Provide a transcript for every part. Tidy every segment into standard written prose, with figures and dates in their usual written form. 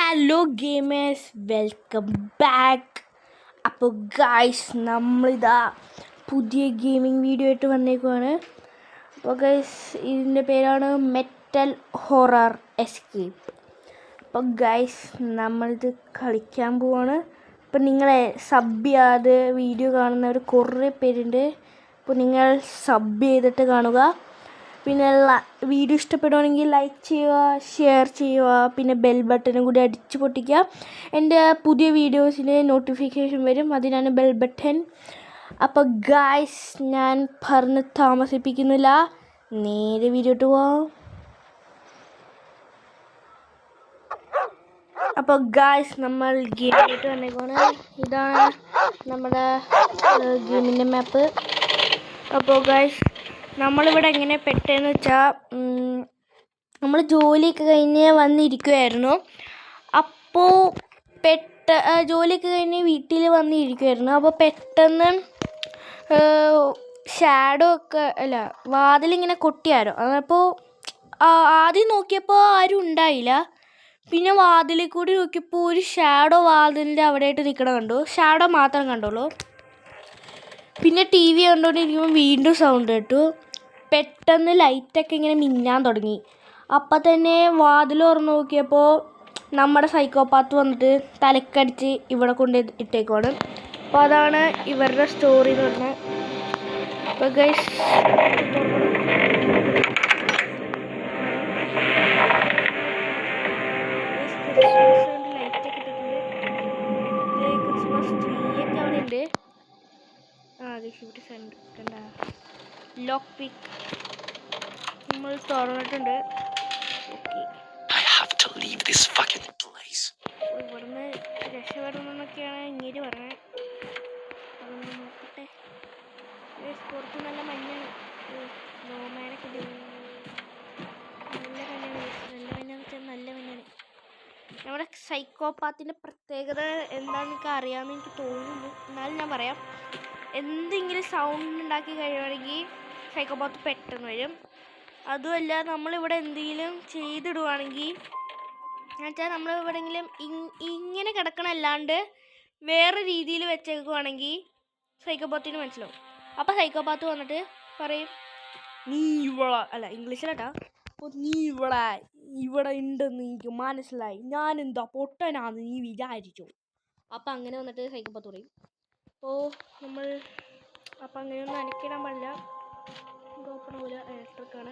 Hello gamers, welcome back. അപ്പോൾ guys, നമ്മളിതാ പുതിയ ഗെയിമിംഗ് വീഡിയോ ആയിട്ട് വന്നേക്കുവാണ്. അപ്പോൾ ഗൈസ്, ഇതിൻ്റെ പേരാണ് മെറ്റൽ ഹൊറർ എസ്കേപ്പ്. അപ്പോൾ ഗൈസ്, നമ്മളിത് കളിക്കാൻ പോവാണ്. അപ്പോൾ നിങ്ങളെ സബ് ചെയ്യാതെ വീഡിയോ കാണുന്നവർ കുറേ പേരുണ്ട്. അപ്പോൾ നിങ്ങൾ സബ് ചെയ്തിട്ട് കാണുക. പിന്നെ വീഡിയോ ഇഷ്ടപ്പെടുവാണെങ്കിൽ ലൈക്ക് ചെയ്യുക, ഷെയർ ചെയ്യുക, പിന്നെ ബെൽ ബട്ടണും കൂടി അടിച്ചു പൊട്ടിക്കുക. എൻ്റെ പുതിയ വീഡിയോസിന് നോട്ടിഫിക്കേഷൻ വരും, അതിനാണ് ബെൽ ബട്ടൺ. അപ്പോൾ ഗായ്സ്, ഞാൻ പറഞ്ഞ് താമസിപ്പിക്കുന്നില്ല, നേരെ വീഡിയോ ഇട്ട് പോവാം. അപ്പോൾ ഗായ്സ്, നമ്മൾ ഗെയിമിലോട്ട് വന്നേക്കാണ്. ഇതാണ് നമ്മുടെ ഗെയിമിൻ്റെ മാപ്പ്. അപ്പോൾ ഗായ്സ്, നമ്മളിവിടെ എങ്ങനെ പെട്ടെന്ന് വെച്ചാൽ, നമ്മൾ ജോലിയൊക്കെ കഴിഞ്ഞ് വന്നിരിക്കുമായിരുന്നു. അപ്പോൾ ജോലിയൊക്കെ കഴിഞ്ഞ് വീട്ടിൽ വന്നിരിക്കുമായിരുന്നു. അപ്പോൾ പെട്ടെന്ന് ഷാഡോ ഒക്കെ വാതിലിങ്ങനെ കൊട്ടിയാരോ. അപ്പോൾ ആദ്യം നോക്കിയപ്പോൾ ആരും ഉണ്ടായില്ല. പിന്നെ വാതിലിൽ കൂടി നോക്കിയപ്പോൾ ഒരു ഷാഡോ വാതിലിൻ്റെ അവിടെയായിട്ട് നിൽക്കണ കണ്ടു. ഷാഡോ മാത്രം കണ്ടുള്ളൂ. പിന്നെ ടി വി കണ്ടുകൊണ്ടിരിക്കുമ്പോൾ വീണ്ടും സൗണ്ട് കേട്ടു. പെട്ടെന്ന് ലൈറ്റൊക്കെ ഇങ്ങനെ മിന്നാൻ തുടങ്ങി. അപ്പം തന്നെ വാതിൽ തുറന്ന് നോക്കിയപ്പോൾ നമ്മുടെ സൈക്കോപാത്ത് വന്നിട്ട് തലക്കടിച്ച് ഇവിടെ കൊണ്ട് ഇട്ടേക്കുവാണ്. അപ്പോൾ അതാണ് ഇവരുടെ സ്റ്റോറി എന്ന് പറഞ്ഞാൽ. അപ്പോൾ ഗൈസ്, ലൈറ്റൊക്കെ ഇട്ടിട്ടുണ്ട്. ക്രിസ്മസ് ട്രീയൊക്കെ അവിടെ ഉണ്ട്. ലോക്ക് പിക്ക് നമ്മൾ തുറന്നിട്ടുണ്ട്. ഇവിടുന്ന് രക്ഷപ്പെടണമെന്നൊക്കെയാണ് ഇങ്ങനെ പറഞ്ഞത്. അതൊന്ന് നോക്കട്ടെ. പുറത്ത് നല്ല മഞ്ഞാണ്. നോമാനൊക്കെ നല്ല മഞ്ഞാണ്. നല്ല മഞ്ഞാന്ന് വെച്ചാൽ നല്ല മഞ്ഞാണ്. നമ്മുടെ സൈക്കോപാത്തിൻ്റെ പ്രത്യേകത എന്താണെന്നൊക്കെ അറിയാമെന്ന് എനിക്ക് തോന്നുന്നു. എന്നാലും ഞാൻ പറയാം. എന്തെങ്കിലും സൗണ്ട് ഉണ്ടാക്കി കഴിയുകയാണെങ്കിൽ സൈക്കോപാത്ത് പെട്ടെന്ന് വരും. അതുമല്ല, നമ്മളിവിടെ എന്തെങ്കിലും ചെയ്തിടുവാണെങ്കിൽ എന്നുവെച്ചാൽ നമ്മൾ എവിടെയെങ്കിലും ഇങ്ങനെ കിടക്കണമല്ലാണ്ട് വേറെ രീതിയിൽ വെച്ചേക്കുവാണെങ്കിൽ സൈക്കോപാത്തിന് മനസ്സിലാവും. അപ്പോൾ സൈക്കോപാത്ത് വന്നിട്ട് പറയും, നീ ഇംഗ്ലീഷിലാട്ടാ, അപ്പോൾ നീ ഇവിടെ ഉണ്ടെന്ന് എനിക്ക് മനസ്സിലായി, ഞാനെന്താ പൊട്ടനാന്ന് നീ വിചാരിച്ചു. അപ്പം അങ്ങനെ വന്നിട്ട് സൈക്കോപാത്ത് പറയും. അപ്പോൾ അപ്പം അങ്ങനെയൊന്നും അനക്കിടാൻ പാടില്ല. ഓപ്പൺ ആവില്ല, ഇലക്ട്രിക്കാണ്.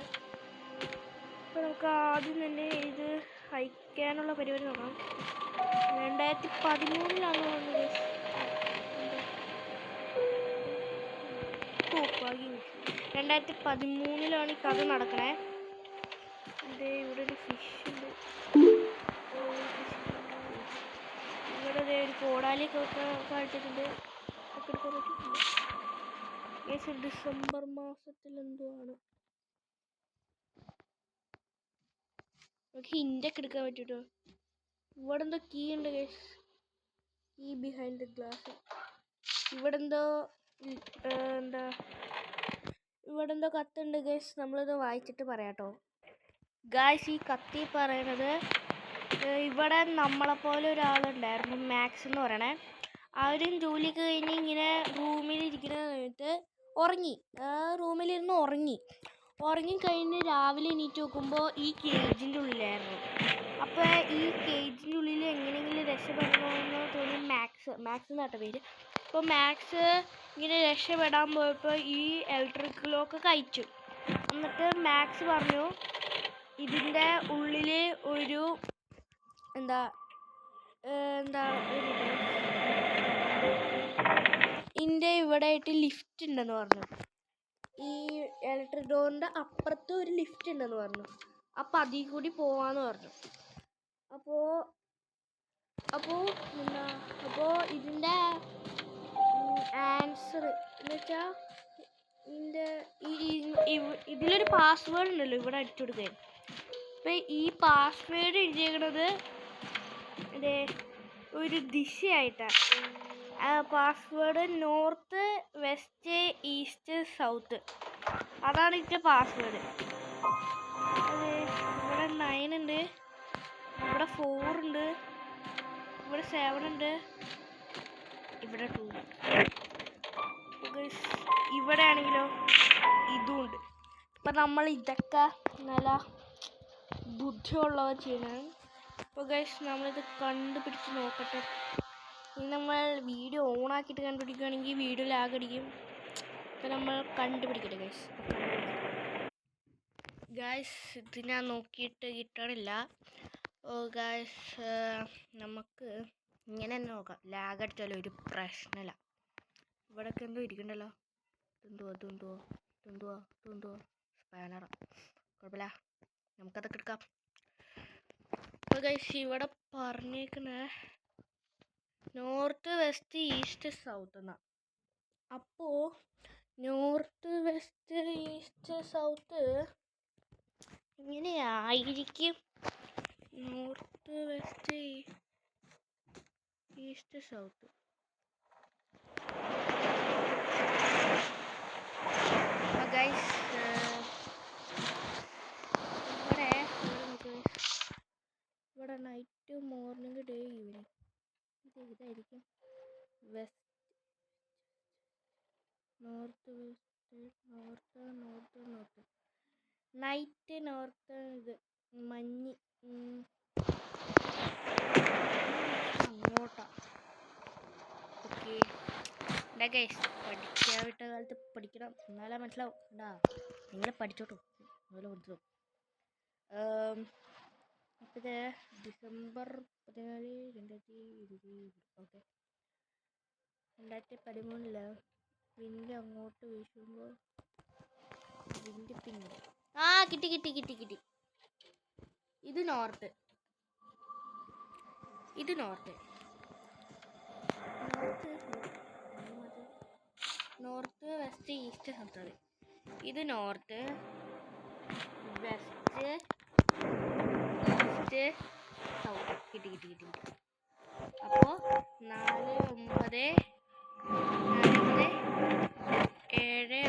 അപ്പോൾ നമുക്ക് ആദ്യം തന്നെ ഇത് അയക്കാനുള്ള പരിപാടി നോക്കാം. 2013 വന്നത്. 2013 ഈ കഥ നടക്കണേ. ഇവിടെ ഒരു ഫിഷ് ഉണ്ട്. ഇവിടെ ഒരു കോടാലിയൊക്കെ കാണിച്ചിട്ടുണ്ട്. ഒക്കെ എടുക്കാൻ പറ്റിയിട്ടില്ല. ഡിസംബർ മാസത്തിൽ എന്തോ ആണ്. നമുക്ക് ഹിൻ്റൊക്കെ എടുക്കാൻ പറ്റൂട്ടോ. ഇവിടെ എന്തോ കീ ഉണ്ട് guys. Key behind the glass. ഇവിടെ എന്തോ കത്തുണ്ട് ഗൈസ്. നമ്മളിത് വായിച്ചിട്ട് പറയാട്ടോ. ഗൈസ്, ഈ കത്തി പറയണത്, ഇവിടെ നമ്മളെപ്പോലെ ഒരാളുണ്ടായിരുന്നു, മാക്സ് എന്ന് പറയണേ. അവരും ജോലിയൊക്കെ കഴിഞ്ഞ് ഇങ്ങനെ റൂമിലിരിക്കുന്ന സമയത്ത് റൂമിലിരുന്ന് ഉറങ്ങിക്കഴിഞ്ഞ് രാവിലെ എണീറ്റ് നോക്കുമ്പോൾ ഈ കേജിൻ്റെ ഉള്ളിലായിരുന്നു. അപ്പോൾ ഈ കേജിൻ്റെ ഉള്ളിൽ എങ്ങനെയെങ്കിലും രക്ഷപ്പെടണമെന്ന് തോന്നി മാക്സ് എന്നാട്ട പേര്. അപ്പോൾ മാക്സ് ഇങ്ങനെ രക്ഷപ്പെടാൻ പോയപ്പോൾ ഈ ഇലക്ട്രിക് ലോക്ക് കഴിച്ചു. എന്നിട്ട് മാക്സ് പറഞ്ഞു, ഇതിൻ്റെ ഉള്ളിൽ ഒരു ഇവിടെ ആയിട്ട് ലിഫ്റ്റ് ഉണ്ടെന്ന് പറഞ്ഞു. ഈ ഇലക്ട്രിക് ഡോറിൻ്റെ അപ്പുറത്ത് ഒരു ലിഫ്റ്റ് ഉണ്ടെന്ന് പറഞ്ഞു. അപ്പം അതിൽ കൂടി പോവാന്ന് പറഞ്ഞു. അപ്പോൾ ഇതിൻ്റെ ആൻസർ എന്ന് വെച്ചാൽ ഇതിലൊരു പാസ്വേഡ് ഉണ്ടല്ലോ, ഇവിടെ അടിച്ചു കൊടുക്കാൻ. അപ്പം ഈ പാസ്വേഡ് എഴുതിയേക്കണത് ഒരു ദിശയായിട്ടാണ്. Password north, west, east, south. അതാണ് ഇതിൻ്റെ പാസ്വേഡ്. ഇവിടെ 9 ഉണ്ട്, ഇവിടെ 4 ഉണ്ട്, ഇവിടെ 7 ഉണ്ട്, ഇവിടെ 2. ഇവിടെ ആണെങ്കിലോ ഇതും ഉണ്ട്. അപ്പം നമ്മൾ ഇതൊക്കെ നല്ല ബുദ്ധിയുള്ളവർ ചെയ്യണം. അപ്പോൾ ഗൈസ് നമ്മളിത് കണ്ടുപിടിച്ച് നോക്കട്ടെ. ഇനി നമ്മൾ വീഡിയോ ഓണാക്കിയിട്ട് കണ്ടുപിടിക്കുകയാണെങ്കിൽ വീഡിയോ ലാഗ് അടിക്കും. അപ്പോൾ നമ്മൾ കണ്ടുപിടിക്കട്ടെ ഗൈസ്. ഗൈസ് ഇത് ഞാൻ നോക്കിയിട്ട് കിട്ടണില്ല. ഓ ഗൈസ് നമുക്ക് ഇങ്ങനെ തന്നെ നോക്കാം. ലാഗ് അടിച്ചാലും ഒരു പ്രശ്നമില്ല. ഇവിടെയൊക്കെ എന്തോ ഇരിക്കണ്ടല്ലോ. തുന്തുവോ സ്പാനറ. കുഴപ്പമില്ല, നമുക്കതൊക്കെ എടുക്കാം. അപ്പോൾ ഗൈസ് ഇവിടെ പറഞ്ഞേക്കണേ നോർത്ത് വെസ്റ്റ് ഈസ്റ്റ് സൗത്ത് എന്നാ. അപ്പോൾ നോർത്ത് വെസ്റ്റ് ഈസ്റ്റ് സൗത്ത് ഇങ്ങനെയായിരിക്കും. North west east south. Guys ഇവിടെ നൈറ്റ് മോർണിംഗ് ഡേ ഈവനിങ് ഇതായിരിക്കും. West north west north night north. ഇത് മഞ്ഞ് അങ്ങോട്ടാ. ഓക്കെ എന്താ ഗൈസ് പഠിക്കാൻ വിട്ട കാലത്ത് പഠിക്കണം, എന്നാലേ മനസ്സിലാവും. എന്താ നിങ്ങൾ പഠിച്ചോട്ടോ, അതുപോലെ പഠിച്ചോ. അപ്പോൾ ഇത് ഡിസംബർ 14, 2020. ഓക്കെ 2013 വിൻഡ് അങ്ങോട്ട് വീശുമ്പോൾ വിൻഡ് പിന്നീട് കിട്ടി. ഇത് നോർത്ത് വെസ്റ്റ് ഈസ്റ്റ് സൗത്ത്. ഇത് നോർത്ത് വെസ്റ്റ് ഈസ്റ്റ് സൗത്ത്. കിട്ടി. അപ്പോൾ 4 9 7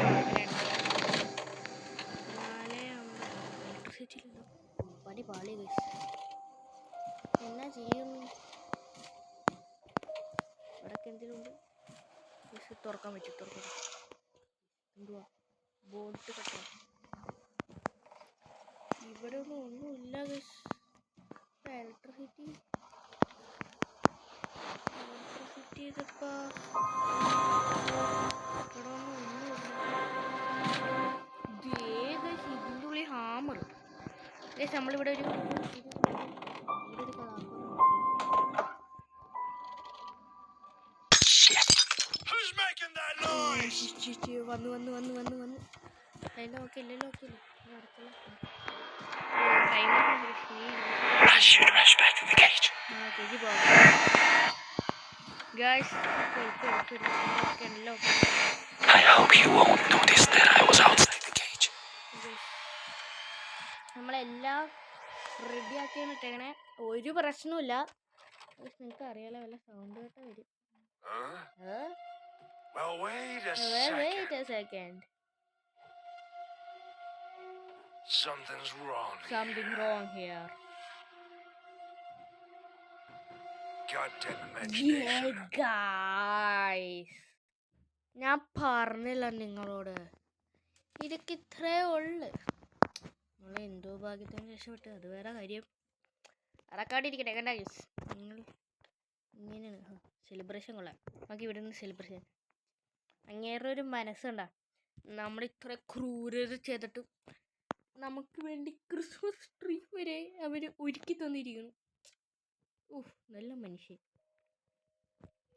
ഇലക്ട്രിസിറ്റി പണി പാളി ഗൈസ്. എന്നാ ചെയ്യും? ഇവിടൊക്കെ എന്തെങ്കിലും തുറക്കാൻ പറ്റും. എന്തുവാ ബോട്ട് കെട്ടാം. ഇവിടെ ഒന്നുമില്ല ഗൈസ്. ഇലക്ട്രിസിറ്റി ഇതിപ്പോ ഇവിടെ ഒന്നുമില്ല. ഇതിൻ്റെ ഉള്ളിൽ ഹാമർ. നമ്മളിവിടെ ഒരു വന്നു. അതിൻ്റെ ഓക്കെ ഇല്ലല്ലോ. Guys, I hope you won't notice that I was outside the cage. നമ്മളെല്ലാം റെഡിയാക്കിയാണ് ഇട്ടേക്കണേ, ഒരു പ്രശ്നവുമില്ല. നിങ്ങൾക്ക് അറിയാലോ, വല്ല സൗണ്ട് കേട്ടാ വരും. Well, wait a second. Something's wrong. Something wrong here. Goddamn imagination. Yeah, guys. ഞാൻ പറഞ്ഞില്ല നിങ്ങളോട്, ഇതൊക്കെ ഇത്രേ ഉള്ളു. നമ്മൾ എന്തോ ഭാഗ്യത്തിന് രക്ഷപ്പെട്ടു, അത് വേറെ കാര്യം. അറക്കാണ്ടിരിക്കട്ടെ. കണ്ട ഗൈസ്, നിങ്ങൾ ഇങ്ങനെയാണ് സെലിബ്രേഷൻ കൊള്ളാം. നമുക്ക് ഇവിടെ നിന്ന് സെലിബ്രേഷൻ. അങ്ങേറെ ഒരു മനസ്സുണ്ടാ. നമ്മൾ ഇത്ര ക്രൂരത ചെയ്തിട്ടും നമുക്ക് വേണ്ടി ക്രിസ്മസ് ട്രീ വരെ അവർ ഒരുക്കി തന്നിരിക്കുന്നു. നല്ല മനുഷ്യൻ.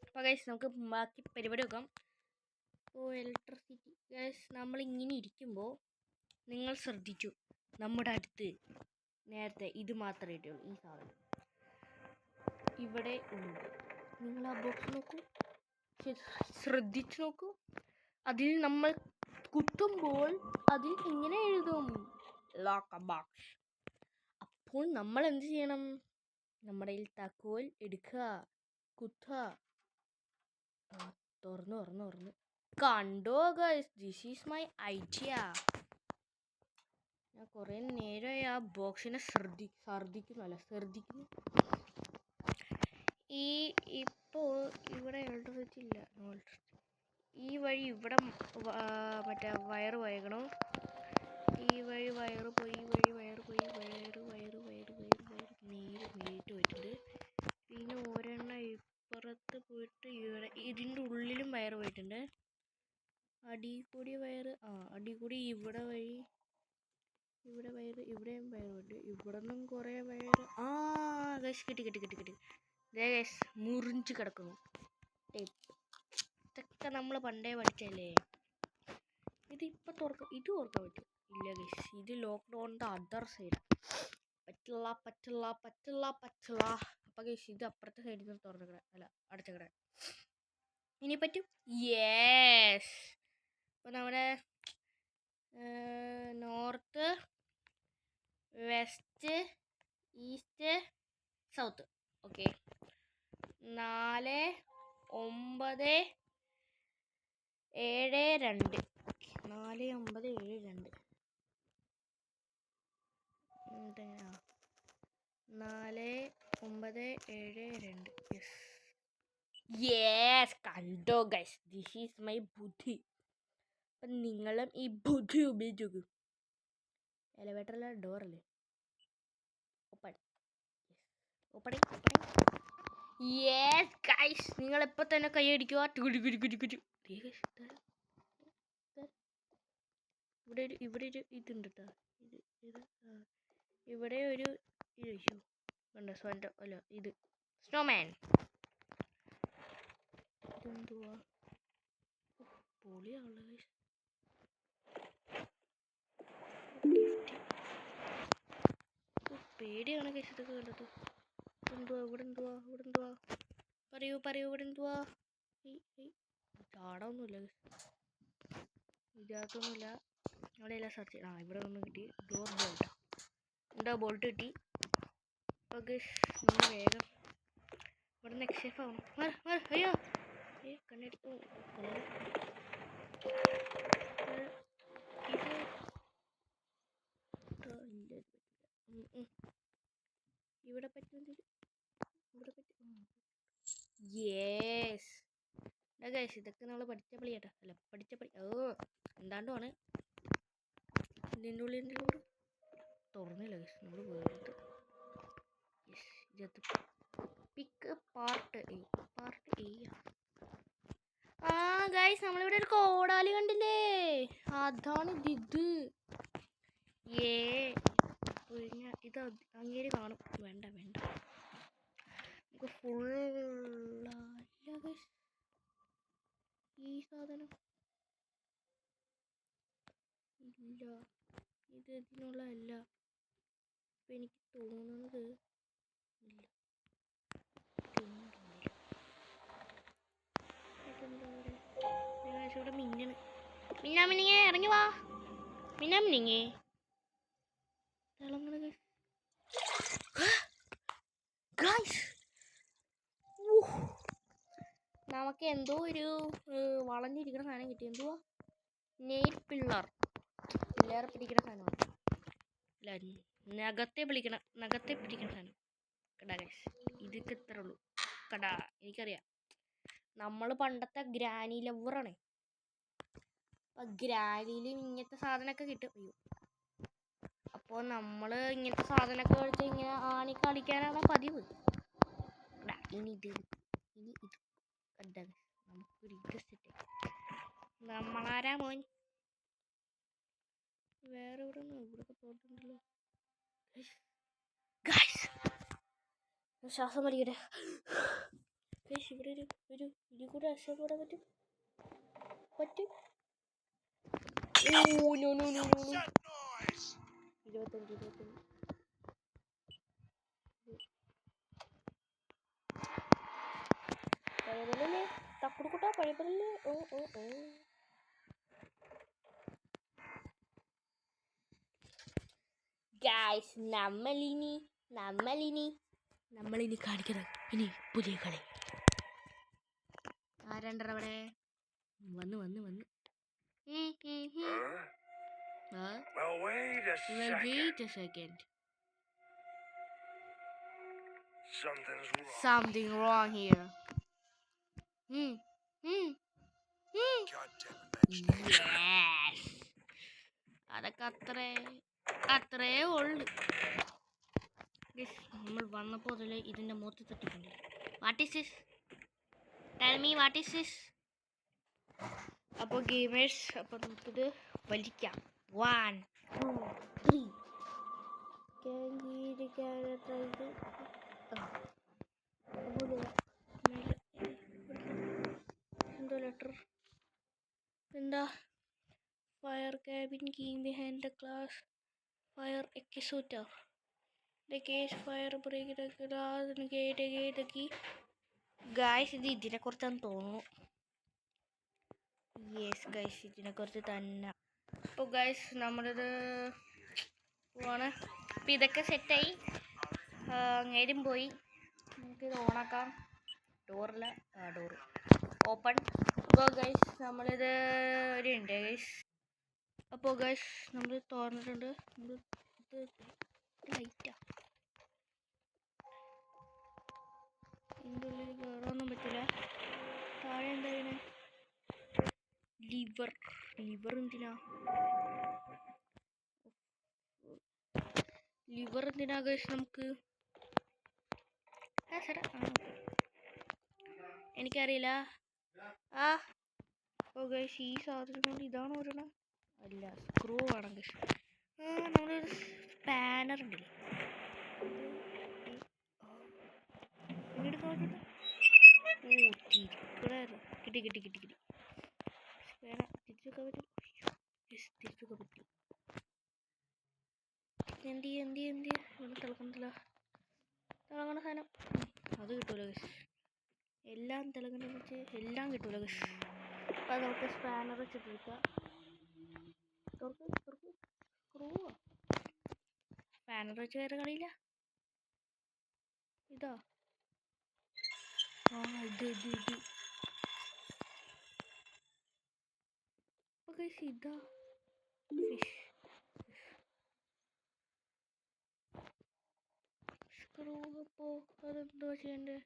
അപ്പോൾ ഗൈസ് നമുക്ക് ബാക്കി പരിപാടി വെക്കാം. അപ്പോൾ ഇലക്ട്രിസിറ്റി ഗൈസ്, നമ്മളിങ്ങനെ ഇരിക്കുമ്പോൾ നിങ്ങൾ ശ്രദ്ധിച്ചു, നമ്മുടെ അടുത്ത് നേരത്തെ ഇത് മാത്രമേ ഇട്ടുള്ളൂ. ഈ സാധനം ഇവിടെ ഉണ്ട്. നിങ്ങൾ ആ ബോക്സ് നോക്കൂ, ശ്രദ്ധിച്ചു നോക്കൂ. അതിൽ നമ്മൾ കുത്തുമ്പോൾ അതിൽ ഇങ്ങനെ എഴുതും ലോക്ക് ബോക്സ്. അപ്പോൾ നമ്മൾ എന്ത് ചെയ്യണം? നമ്മുടെ കയ്യിൽ താക്കോൽ എടുക്കുക, കുത്തുക. തുറന്നു കണ്ടോ guys, this is my idea. ഞാൻ കുറേ നേരമായി ആ ബോക്സിനെ ശ്രദ്ധിക്കുന്നു. ഈ വഴി ഇവിടെ മറ്റേ വയറ് വയകണം. ഈ വഴി വയറ് പോയി, ഈ വഴി വയറ് പോയി, നേരിട്ട് പോയിട്ടുണ്ട്. പിന്നെ ഒരെണ്ണം ഇപ്പുറത്ത് പോയിട്ട് ഇവിടെ ഇതിൻ്റെ ഉള്ളിലും വയറ് പോയിട്ടുണ്ട്. അടി കൂടി വയറ്, അടി കൂടി ഇവിടെ വഴി, ഇവിടെ വയറ്, ഇവിടെയും വയറുണ്ട്. ഇവിടെ നിന്നും കുറേ വയറ്. ഗൈസ് കിട്ടി. ദേ ഗൈസ് മുറിഞ്ച് കിടക്കുന്നു. ഇതൊക്കെ നമ്മൾ പണ്ടേ പഠിച്ചല്ലേ. ഇതിപ്പോൾ തുറക്കും, ഇത് തുറക്കാൻ പറ്റും? ഇല്ല ഗൈസ്, ഇത് ലോക്ക്ഡൗണിൻ്റെ അതർ സൈഡ്. പറ്റില്ല. അപ്പം ഗൈസ് ഇത് അപ്പുറത്തെ സൈഡിൽ നിന്ന് തുറന്നിക്കണേ, അല്ല അടച്ചക്കണേ. ഇനി പറ്റും. യെസ്. അപ്പോൾ നമ്മുടെ north, west, east, south. Okay. 4, 9, 7, 2. 4, 9, 7, 2. 4, 9, 7, 2. Yes. കണ്ടോ ഗൈസ്, ദിസ് ഈസ് മൈ ബുദ്ധി. അപ്പം നിങ്ങളും ഈ ബുദ്ധി ഉപയോഗിച്ചു. എലവേറ്ററിലെ ഡോറല്ലേ, ഓപ്പൺ. യെസ് ഗൈസ്, നിങ്ങൾ എപ്പോൾ തന്നെ കൈ അടിക്കുക. ഇവിടെ ഒരു ഇതുണ്ട് കേട്ടോ. ഇവിടെ ഒരു ഇത് കണ്ടോ, സ്വന്തം അല്ല ഇത് സ്നോമാൻ. ഇതെന്തുവാ, പൊളിയാണല്ലോ ഗൈസ്. പേടിയാണ് ഗൈസ് ഇതൊക്കെ കണ്ടത്. ഇവിടെ എന്തുവാ പറയൂ ഇവിടെ എന്തുവാ. ചാടൊന്നുമില്ല, ഇതിനകത്തൊന്നുമില്ല. അവിടെ എല്ലാം സെർച്ച് ചെയ്യണം. ഇവിടെ ഒന്നും കിട്ടി. ഡോർ ബോൾട്ട് ഉണ്ടോ? ബോൾട്ട് കിട്ടി. അപ്പോൾ ഗൈസ് നമ്മൾ വേഗം ഇവിടെ നിന്ന് എക്സേഫ് ആവണം. അയ്യോ കണ്ണടി. ഇവിടെ പറ്റും. യെസ് ഗൈസ്, ഇതൊക്കെ നമ്മൾ പഠിച്ച പളി കേട്ടോ. അല്ല പഠിച്ച പളി. എന്താണ്ടുമാണ് ഇതിൻ്റെ ഉള്ളിൽ തുറന്നില്ല ഗൈസ്. നമ്മൾ വേർത്ത് ഇതിനകത്ത് പിക്ക് പാർട്ട് എ. ഗൈസ്, നമ്മളിവിടെ ഒരു കോടാലി കണ്ടില്ലേ? അതാണ് ഇത്. ഇത് അങ്ങേര് കാണും. വേണ്ട നമുക്ക് ഫുള്ളല്ല ഗൈസ്. ഈ സാധനം ഇല്ല, ഇത് ഇതിനുള്ളതല്ല. ഇപ്പം എനിക്ക് തോന്നുന്നത് ഇല്ല. ഇവിടെ മിന്നിങ്ങേ ഇറങ്ങി വാ. മിന്നിങ്ങേ തിളങ്ങണ ഗൈസ്. നമുക്ക് എന്തോ ഒരു വളഞ്ഞിരിക്കുന്ന സാധനം കിട്ടി. എന്തുവാ? നെയിൽ പിള്ളേറെ പിടിക്കുന്ന സാധനമാണ്. അല്ല, നഖത്തെ പിടിക്കുന്ന സാധനം. കടാ ഗൈസ്, ഇതൊക്കെ ഇത്ര ഉള്ളൂ. കടാ, എനിക്കറിയാം നമ്മൾ പണ്ടത്തെ ഗ്രാനി ലവറാണ്. അപ്പം ഗ്രാനിയിലും ഇങ്ങനത്തെ സാധനമൊക്കെ കിട്ടും. അപ്പോൾ നമ്മൾ ഇങ്ങനത്തെ സാധനമൊക്കെ കഴിച്ച് ഇങ്ങനെ ആണി കളിക്കാനാണ് പതിവ്. ഇനി ഇത് കണ്ടാ നമുക്കൊരു ഇത് സെറ്റ്. നമ്മളാരാ മോൻ? വേറെ ഇവിടെയൊക്കെ പോയിട്ടുണ്ടല്ലോ. ശ്വാസം വലിക്കട്ടെ. ഇവിടെ ഒരു ഇടി കൂടെ രക്ഷപ്പെടാൻ പറ്റും. 25 പഴയതല്ലേ തക്കുടുക്കുട്ടാ, പഴയതല്ലേ. ഗൈസ്, നമ്മളിനി കാണിക്കണം ഇനി പുതിയ കളി. ആരണ്ടറ അവിടെ വന്ന് wait a second. Something wrong here. Yes. അതൊക്കെ അത്രേ ഉള്ളു. നമ്മൾ വന്നപ്പോൾ അതിൽ ഇതിൻ്റെ മുഖത്ത് തട്ടിട്ടുണ്ട്. What is this? Tell me what is this? അപ്പോൾ ഗെയിമേഴ്സ്, അപ്പോൾ നമുക്കിത് വലിക്കാം. 1 2 3. എന്തോ ലെറ്റർ എന്താ? Fire cabin key behind the glass fire executor. The case fire break the glass and gate the key. Guys, ഇത് ഇതിനെക്കുറിച്ചാന്ന് തോന്നുന്നു. യെസ് ഗൈസ്, ഇതിനെക്കുറിച്ച് തന്നെ. അപ്പോൾ ഗൈസ് നമ്മളിത് പോവാണ്. അപ്പോൾ ഇതൊക്കെ സെറ്റായി, അങ്ങേരും പോയി. നമുക്കിത് ഓണാക്കാം. ഡോറില്ല, ഡോറ് ഓപ്പൺ. അപ്പോൾ ഗൈസ് നമ്മളിത് ഒരു ഉണ്ട് ഗൈസ്. അപ്പോൾ ഗൈസ് നമ്മൾ തുറന്നിട്ടുണ്ട്. നമ്മൾ ഇത് ലൈറ്റാ, ഇതിൻ്റെ ഉള്ളിൽ കയറാനൊന്നും പറ്റില്ല. താഴെ എന്താ ഇതിന്? ലിവർ എന്തിനാ? ലിവർ എന്തിനാ ഗൈസ് നമുക്ക്? എനിക്കറിയില്ല. ഓ ഗൈസ്, ഈ സാധനം കൊണ്ട് ഇതാണ് ഒരെണ്ണം. അല്ല, സ്ക്രൂ ആണ് ഗൈസ്. നമ്മളൊരു സ്പാനർ ഉണ്ടല്ലേ, കിട്ടി. തിരിച്ചൊക്കെ പറ്റും. തിരിച്ചൊക്കെ പറ്റും. എന്ത് തിളക്കണ സാധനം അത് കിട്ടൂല ഗൈസ്. എല്ലാം തിളങ്ങണ വെച്ച് എല്ലാം കിട്ടൂല ഗൈസ്. അപ്പം നമുക്ക് സ്പാനർ വെച്ചിട്ടെടുക്കാം. സ്ക്രൂവാ, സ്പാനർ വെച്ച് വേറെ കളിയില്ല. ഇതാ, ഇത് ഓക്കെ. ഇതാ ഫിഷ് സ്ക്രൂ. അപ്പോൾ അതെന്തോ ചെയ്യണ്ടേ?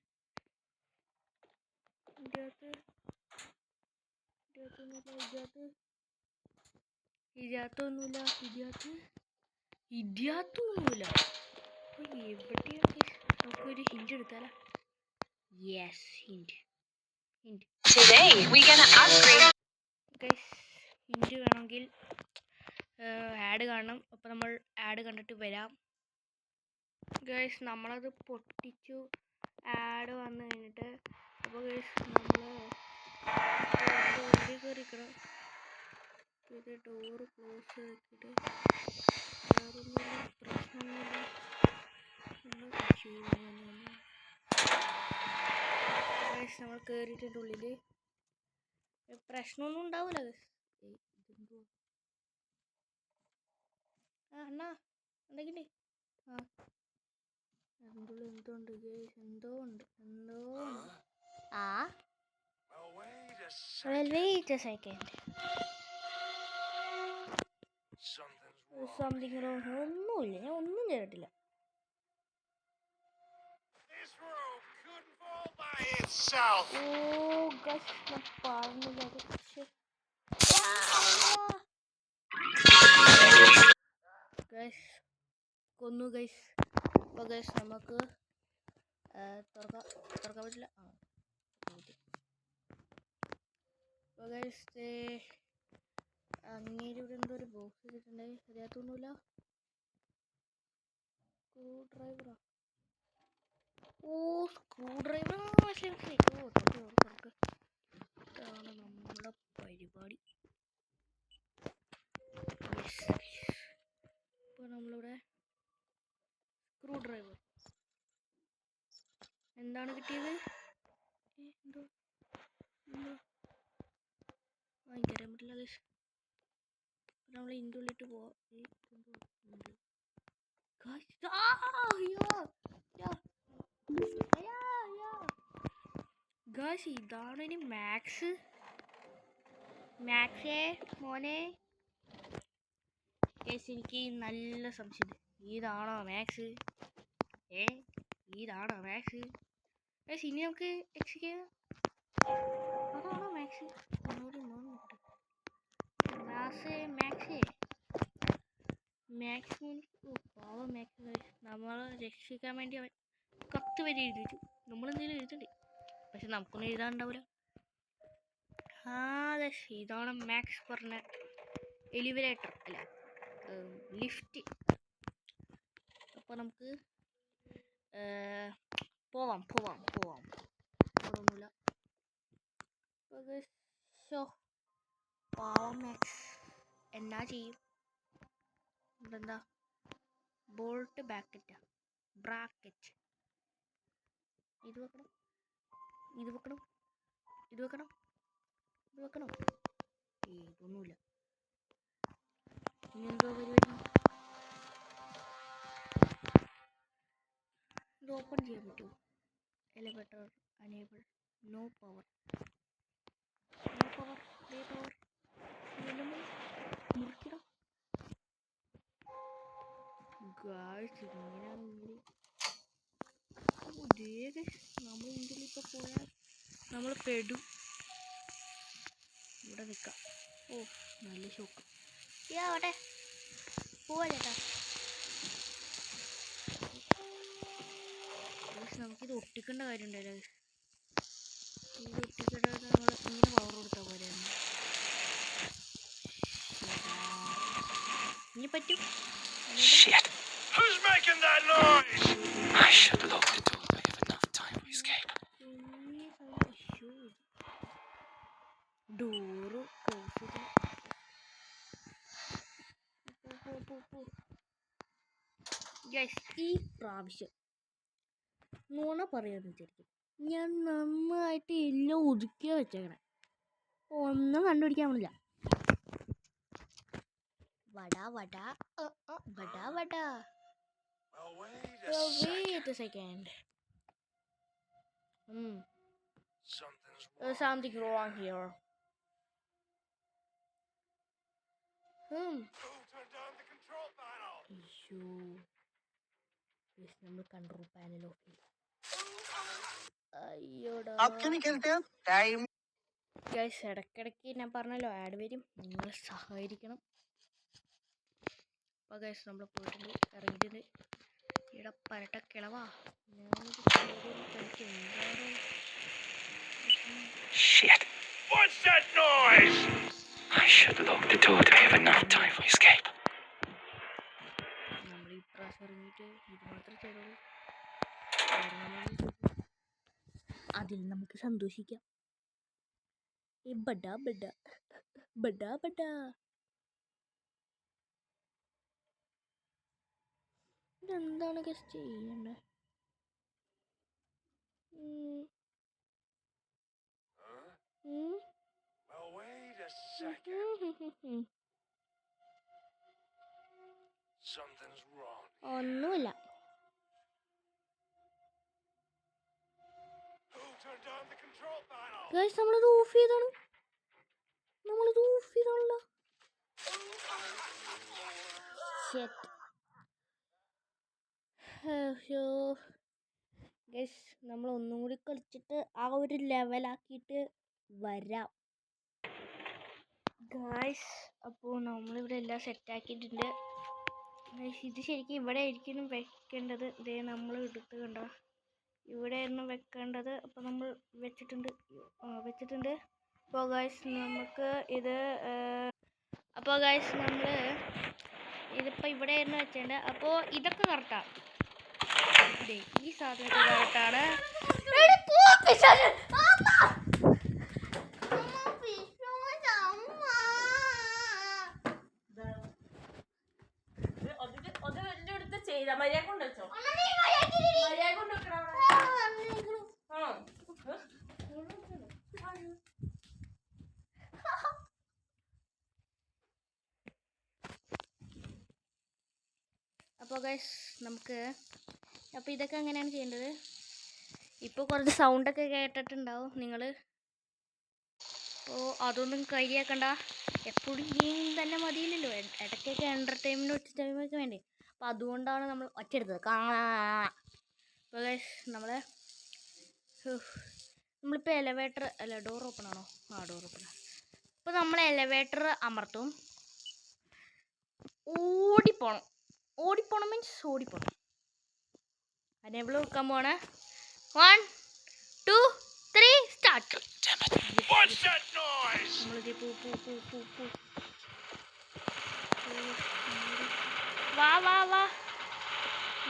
ഇതിനകത്തൊന്നുമില്ല. അപ്പോൾ എവിടെയാണ്? നമുക്കൊരു ഹിന്റ് എടുത്താലോ? യെസ്, ഹിന്റ് വേണമെങ്കിൽ ആഡ് കാണണം. അപ്പോൾ നമ്മൾ ആഡ് കണ്ടിട്ട് വരാം ഗൈസ്. നമ്മളത് പൊട്ടിച്ചു, ആഡ് വന്നു കഴിഞ്ഞിട്ട്. അപ്പോൾ ഗൈസ് നമ്മൾ ഉള്ളിൽ കയറിക്കണം. ഇത് ഡോറ് ക്ലോസ് ചെയ്തിട്ട് വേറൊന്നും പ്രശ്നമൊന്നുമില്ല. ഗൈസ് നമ്മൾ കയറിയിട്ടുണ്ട് ഉള്ളിൽ. പ്രശ്നമൊന്നും ഉണ്ടാവില്ല ഗൈസ്. ഇതെന്തോ അണ്ണാ എന്തൊക്കെയുണ്ട്? എന്തുള്ളി എന്തുണ്ട് ഗൈസ്? എന്തോ ഉണ്ട്. Wait a second. Something wrong. ഒന്നുമില്ല, ഞാൻ ഒന്നും ചെയ്തിട്ടില്ല. ഓ ഗൈസ്, ഞാൻ പറഞ്ഞില്ല. ഗൈസ് കൊന്നു ഗൈസ്. അപ്പോൾ ഗൈസ് നമുക്ക് തുറക്കാൻ പറ്റില്ല. അപ്പോൾ ഗൈസ് അങ്ങേര് ഇവിടെ എന്തോ ഒരു ബോക്സ് ഇട്ടിട്ടുണ്ടായി. അതിനകത്തൊന്നുമില്ല. സ്ക്രൂ ഡ്രൈവറാ. സ്ക്രൂ ഡ്രൈവർ മനസ്സിലായി. തുറക്ക്. ഇതാണ് നമ്മുടെ പരിപാടി. ഇപ്പോൾ നമ്മളിവിടെ സ്ക്രൂ ഡ്രൈവർ. എന്താണ് കിട്ടിയത്? എന്തോ വാങ്ങിക്കാൻ പറ്റില്ല ഗൈസ്. നമ്മൾ ഇതിൻ്റെ ഉള്ളിട്ട് പോവാം. ഗൈസ് ഇതാണ് ഇനി മാക്സേ മോനെ. ഗൈസ് എനിക്ക് നല്ല സംശയം, ഇതാണോ മാക്സ്? ഇതാണോ മാക്സ്? ഗൈസ് ഇനി നമുക്ക് എക്സിക്യൂട്ട് ചെയ്യാം. അതാണോ മാക്സ്? മാക്സ് പാവം മാക്സ് നമ്മളെ രക്ഷിക്കാൻ വേണ്ടി അവൻ കത്ത് വരെ എഴുതിച്ചു. നമ്മളെന്തെങ്കിലും എഴുതണ്ടേ? പക്ഷെ നമുക്കൊന്നും എഴുതാനുണ്ടാവില്ല. അതെ, ഇതാണ് മാക്സ് പറഞ്ഞ എലിവേറ്റർ അല്ല ലിഫ്റ്റ്. അപ്പോൾ നമുക്ക് പോവാം. ഒന്നുമില്ല. പാവം മാക്സ് എന്നാ ചെയ്യും? ഇതെന്താ? Bolt bracket. ഇത് വെക്കണം. ഇതൊന്നുമില്ല. ഇനി എന്തോ പരിപാടി? ഇത് ഓപ്പൺ ചെയ്യാൻ പറ്റുമോ? Elevator unable. No power. മുറിക്കണം. ഗായ്സ് നമ്മൾ ഇന്ത്യയിലിപ്പോൾ പോയാൽ നമ്മൾ പെടും. ഇവിടെ നിൽക്കാം. ഓ, നല്ല ഷോക്ക്. ആവട്ടെ, പോവാ ചേട്ടാ. നമുക്കിത് ഒട്ടിക്കേണ്ട കാര്യം ഉണ്ടല്ലോ. ഇത് ഒട്ടിക്കേണ്ടത് നമ്മൾ ഇങ്ങനെ പവർ കൊടുത്താൽ പോലെയാണ്. ഇനി പറ്റും. Shit! Who's making that noise? I should lock the door. I have enough time to escape. Door close ചെയ്ത് ഈ പ്രാവശ്യം നുണ പറയാന്ന് വിചാരിക്കും. ഞാൻ നന്നായിട്ട് എല്ലാം ഒതുക്കിയ വെച്ചേക്കണേ. ഒന്നും കണ്ടുപിടിക്കാൻ പറ്റില്ല. വട. Wait a second. There's something wrong here. Who turned on the control panel? നമ്മൾ കൺട്രോൾ പാനൽ ഓഫ് ചെയ്തു. അയ്യോടാ. ഗൈസ്, ഇടയ്ക്കിടയ്ക്ക് ഞാൻ പറഞ്ഞല്ലോ ആഡ് വരും, നിങ്ങൾ സഹകരിക്കണം. അപ്പോൾ ഗൈസ് നമ്മൾ പോയിട്ടുണ്ട്, ഇറങ്ങിയിട്ടുണ്ട്. ഇവിടെ പരട്ട കിളവാ. Shit! What's that noise? I should lock the door to have enough time for escape. നമ്മൾ ഈ പ്രാവശ്യം ഇറങ്ങിയിട്ട് ഇത് മാത്രമേ ചെയ്തുള്ളൂ. അതിൽ നമുക്ക് സന്തോഷിക്കാം. ഇതെന്താണ് ഗസ് ചെയ്യണ്ടേ? Well, wait a second. Something's wrong. ഒന്നുമില്ല. Who turned on the control panel? Guys, നമ്മളത് ഓഫ് ചെയ്താണല്ലോ. ഗൈസ്, നമ്മൾ ഒന്നും കൂടി കളിച്ചിട്ട് ആ ഒരു ലെവലാക്കിയിട്ട് വരാം. ഗൈസ്, അപ്പോൾ നമ്മളിവിടെ എല്ലാം സെറ്റാക്കിയിട്ടുണ്ട്. ഗൈസ്, ഇത് ശരിക്കും ഇവിടെ ആയിരിക്കും വെക്കേണ്ടത്. ഇതേ നമ്മൾ എടുത്ത് കണ്ട ഇവിടെ ആയിരുന്നു വെക്കേണ്ടത്. അപ്പോൾ നമ്മൾ വെച്ചിട്ടുണ്ട്. അപ്പോൾ ഗൈസ് നമുക്ക് ഇത് നമ്മൾ ഇതിപ്പോൾ ഇവിടെ ആയിരുന്നു വെച്ചേണ്ടത്. അപ്പോൾ ഇതൊക്കെ കറക്റ്റാണ്. ഈ സാധനമൊക്കെ കറക്റ്റാണ്. അപ്പോൾ ഗൈസ് നമുക്ക് ഇതൊക്കെ എങ്ങനെയാണ് ചെയ്യേണ്ടത്? ഇപ്പോൾ കുറച്ച് സൗണ്ടൊക്കെ കേട്ടിട്ടുണ്ടാവും നിങ്ങൾ. അപ്പോൾ അതൊന്നും കരിയാക്കണ്ട. എപ്പോഴും ഗെയിം തന്നെ മതിയില്ലല്ലോ, ഇടയ്ക്കൊക്കെ എൻ്റർടൈൻമെൻറ്റ് ഒക്കെ വേണ്ടേ. അപ്പോൾ അതുകൊണ്ടാണ് നമ്മൾ ഒച്ചെടുത്തത്. അപ്പോൾ ഗൈസ് നമ്മളിപ്പോൾ എലവേറ്റർ അല്ല, ഡോർ ഓപ്പൺ ആണോ? Door open. ഇപ്പം നമ്മൾ എലവേറ്റർ അമർത്തും. ഓടിപ്പോണം മീൻസ് ഓടിപ്പോണം. അനേബിൾ വെക്കാൻ പോണേ. 1 2 3 സ്റ്റാർട്ട്. What's that noise? പോ. വാ.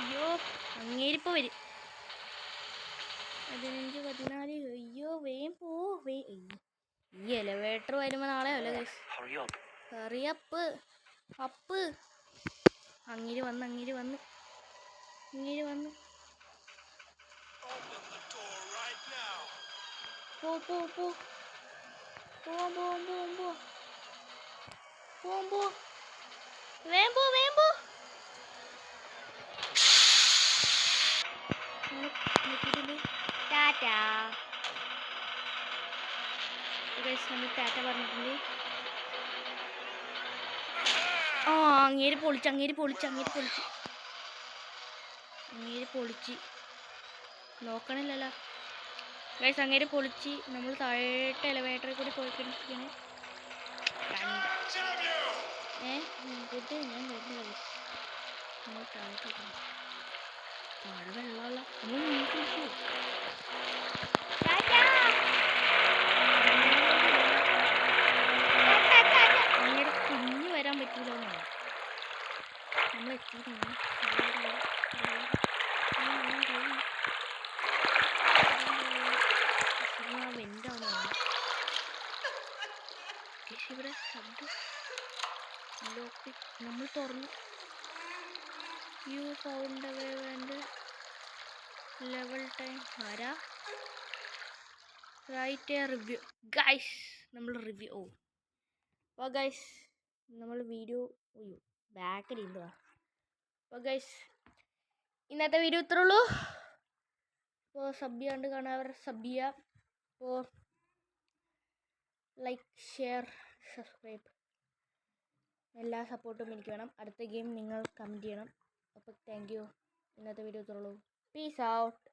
അയ്യോ അങ്ങേരിപ്പോ വരും. 15 14. അയ്യോ വേഗം പോ. ഈ എലവേറ്റർ വരുമ്പോൾ നാളെ അല്ല ഗൈസ്. Hurry up. കറിയപ്പ് അപ്പ്. അങ്ങേര് വന്ന് Open the door right now. പോ. വേഗം പോ. ടാറ്റാ ഗൈസ്, നമ്മൾ ടാറ്റ പറഞ്ഞിട്ടുണ്ട്. അങ്ങേര് പൊളിച്ച് നോക്കണില്ലല്ലോ ഗൈസ്. അങ്ങേര് പൊളിച്ച് നമ്മൾ താഴോട്ട് എലവേറ്ററിൽ കൂടി പോയിക്കൊണ്ടിരിക്കണേ. Damn you! ഞാൻ വരുന്നില്ല ഗൈസ്. നമ്മൾ താഴോട്ട് താഴെ വെള്ളമല്ല. അങ്ങേര് കുഞ്ഞു വരാൻ പറ്റൂല എന്നാണ് നമ്മൾ എത്തിയിരുന്നു. ഇവിടെ ശബ്ദം നമ്മൾ തുറന്നു. യു ഫൗണ്ട് വേണ്ട ലെവൽ ടൈം ആരാ റൈറ്റ് റിവ്യൂ ഗൈസ്. നമ്മൾ റിവ്യൂ അപ്പോൾ ഗൈസ് നമ്മൾ വീഡിയോ ബാക്കിൽ ഇരുന്നതാ. അപ്പോൾ ഗൈസ് ഇന്നത്തെ വീഡിയോ ഇത്രേ ഉള്ളൂ. അപ്പോൾ സബ് ചെയ്യാണ്ട് കാണാൻ സബ് ചെയ്യുക. അപ്പോൾ ലൈക്ക് ഷെയർ സബ്സ്ക്രൈബ് എല്ലാ സപ്പോർട്ടും എനിക്ക് വേണം. അടുത്ത ഗെയിം നിങ്ങൾ കമൻറ്റ് ചെയ്യണം. അപ്പോൾ താങ്ക് യു. ഇന്നത്തെ വീഡിയോ ഇത്രേ ഉള്ളൂ. Peace out.